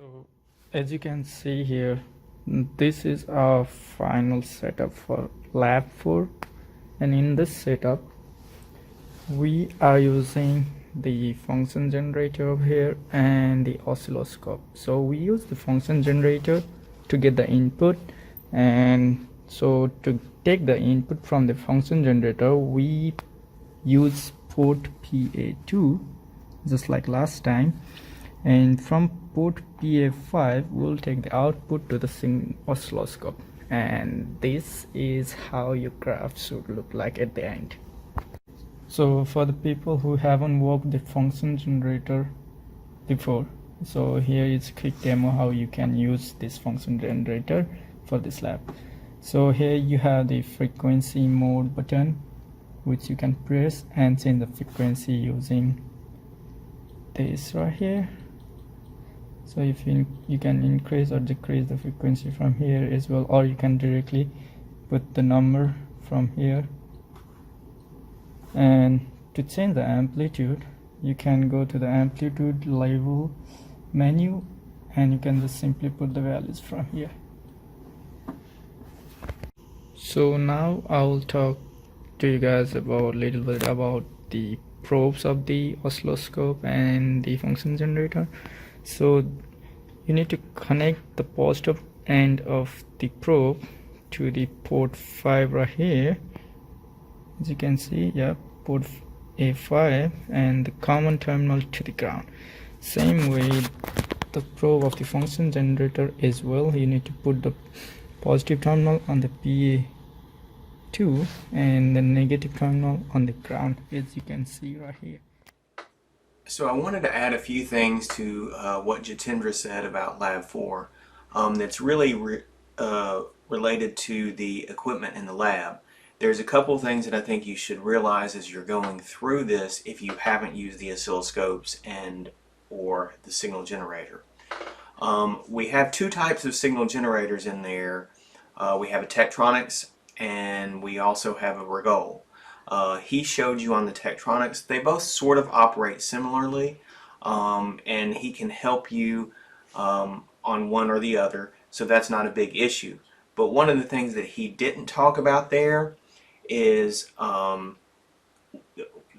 So as you can see here, this is our final setup for lab 4, and in this setup we are using the function generator over here and the oscilloscope. So we use the function generator to get the input, and so to take the input from the function generator we use port PA2 just like last time, and from port PA5 we'll take the output to the oscilloscope, and this is how your graph should look like at the end. So for the people who haven't worked the function generator before, so here is a quick demo how you can use this function generator for this lab. So here you have the frequency mode button which you can press and change the frequency using this right here. So if you can increase or decrease the frequency from here as well, or you can directly put the number from here. And to change the amplitude, you can go to the amplitude level menu and you can just simply put the values from here. So now I will talk to you guys about a little bit about the probes of the oscilloscope and the function generator. So you need to connect the positive end of the probe to the port 5 right here. As you can see, yeah, port A5, and the common terminal to the ground. Same way the probe of the function generator as well, you need to put the positive terminal on the PA2 and the negative terminal on the ground, as you can see right here. So I wanted to add a few things to what Jitendra said about Lab 4 that's really related to the equipment in the lab. There's a couple things that I think you should realize as you're going through this if you haven't used the oscilloscopes and or the signal generator. We have two types of signal generators in there. We have a Tektronix and we also have a Rigol. He showed you on the Tektronix. They both sort of operate similarly, and he can help you on one or the other, so that's not a big issue. But one of the things that he didn't talk about there is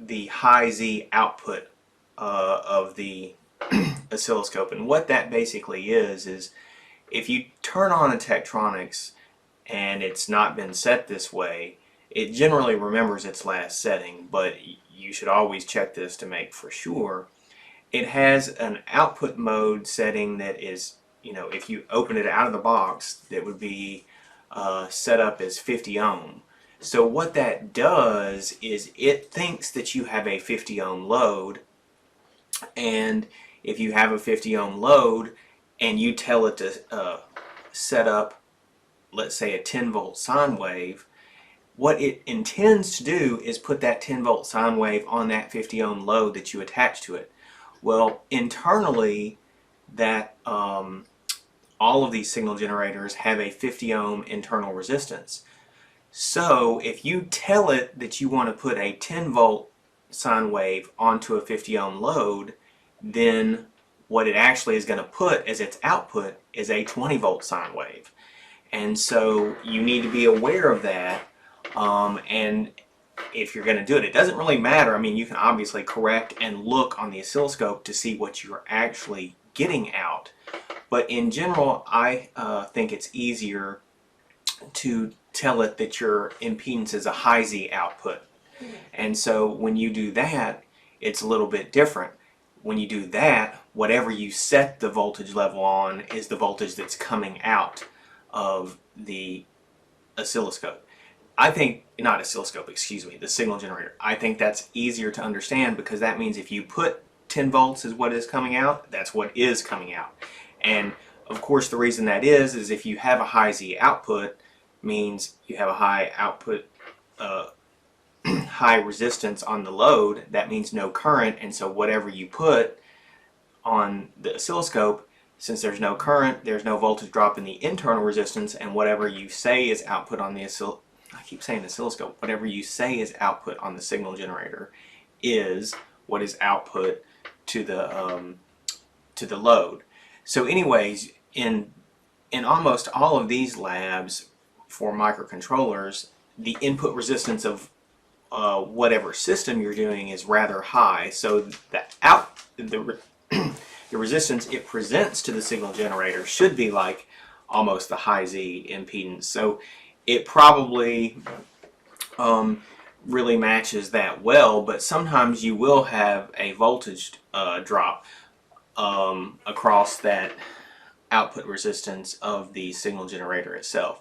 the high Z output of the oscilloscope. And what that basically is if you turn on a Tektronix and it's not been set this way, it generally remembers its last setting, but you should always check this to make for sure. It has an output mode setting that is, if you open it out of the box, that would be set up as 50 ohm. So what that does is it thinks that you have a 50 ohm load, and if you have a 50 ohm load and you tell it to set up, let's say, a 10 volt sine wave, what it intends to do is put that 10 volt sine wave on that 50 ohm load that you attach to it. Well, internally, that all of these signal generators have a 50 ohm internal resistance. So if you tell it that you want to put a 10 volt sine wave onto a 50 ohm load, then what it actually is going to put as its output is a 20 volt sine wave. And so you need to be aware of that. And if you're going to do it, it doesn't really matter. I mean, you can obviously correct and look on the oscilloscope to see what you're actually getting out. But in general, I think it's easier to tell it that your impedance is a high Z output. And so when you do that, it's a little bit different. When you do that, whatever you set the voltage level on is the voltage that's coming out of the oscilloscope. I think, not oscilloscope, excuse me, the signal generator. I think that's easier to understand because that means if you put 10 volts is what is coming out, that's what is coming out. And of course the reason that is if you have a high Z output, means you have a high output, high resistance on the load, that means no current, and so whatever you put on the oscilloscope, since there's no current, there's no voltage drop in the internal resistance, and whatever you say is output on the oscilloscope, whatever you say is output on the signal generator is what is output to the load. So anyways, in almost all of these labs for microcontrollers, the input resistance of whatever system you're doing is rather high. So the resistance it presents to the signal generator should be like almost the high Z impedance. So it probably really matches that well, but sometimes you will have a voltage drop across that output resistance of the signal generator itself.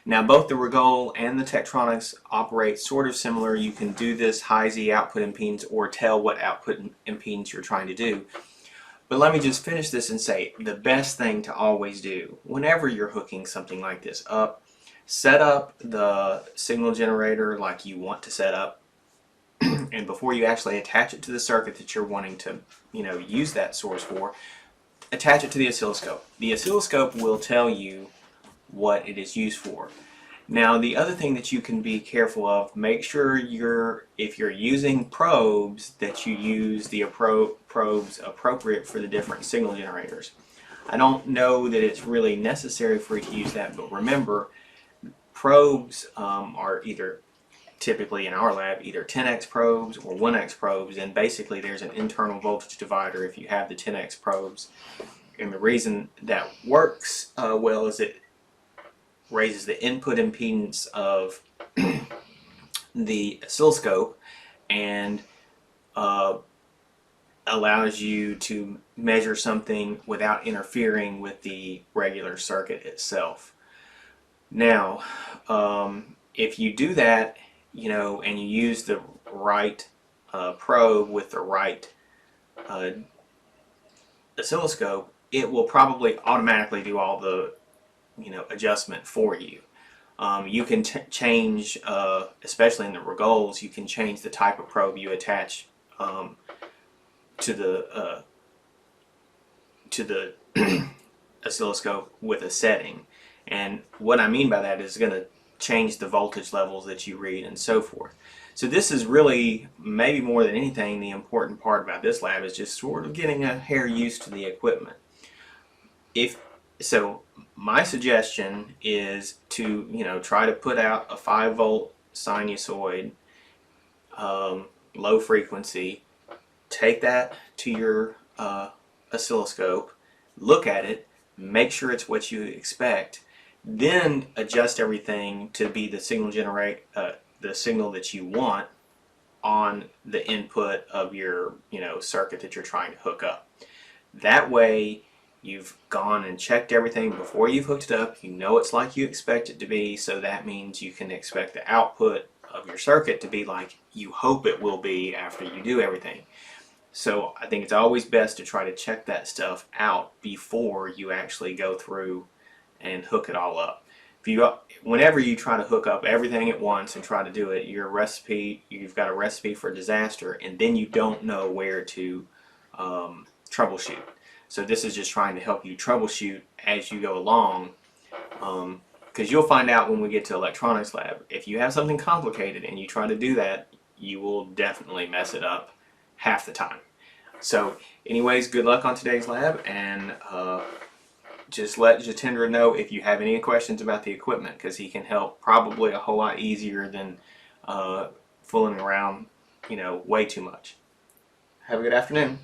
Now both the Rigol and the Tektronix operate sort of similar. You can do this high Z output impedance or tell what output impedance you're trying to do. But let me just finish this and say the best thing to always do whenever you're hooking something like this up, set up the signal generator like you want to set up, and before you actually attach it to the circuit that you're wanting to, use that source for, attach it to the oscilloscope. The oscilloscope will tell you what it is used for. Now the other thing that you can be careful of, make sure if you're using probes, that you use the probes appropriate for the different signal generators. I don't know that it's really necessary for you to use that, but remember, probes are either, typically in our lab, either 10x probes or 1x probes, and basically there's an internal voltage divider if you have the 10x probes. And the reason that works well is it raises the input impedance of the oscilloscope and allows you to measure something without interfering with the regular circuit itself. Now, if you do that, and you use the right probe with the right oscilloscope, it will probably automatically do all the adjustment for you. You can change, especially in the Rigols, you can change the type of probe you attach to the oscilloscope with a setting. And what I mean by that is going to change the voltage levels that you read and so forth. So this is really, maybe more than anything, the important part about this lab is just sort of getting a hair used to the equipment. So my suggestion is to try to put out a 5-volt sinusoid, low frequency, take that to your oscilloscope, look at it, make sure it's what you expect, then adjust everything to be the signal the signal that you want on the input of your circuit that you're trying to hook up. That way you've gone and checked everything before you've hooked it up. You know it's like you expect it to be, so that means you can expect the output of your circuit to be like you hope it will be after you do everything. So I think it's always best to try to check that stuff out before you actually go through and hook it all up. Whenever you try to hook up everything at once and try to do it, you've got a recipe for disaster, and then you don't know where to troubleshoot. So this is just trying to help you troubleshoot as you go along, because you'll find out when we get to electronics lab, if you have something complicated and you try to do that, you will definitely mess it up half the time. So anyways, good luck on today's lab, and just let Jatendra know if you have any questions about the equipment, because he can help probably a whole lot easier than fooling around way too much. Have a good afternoon.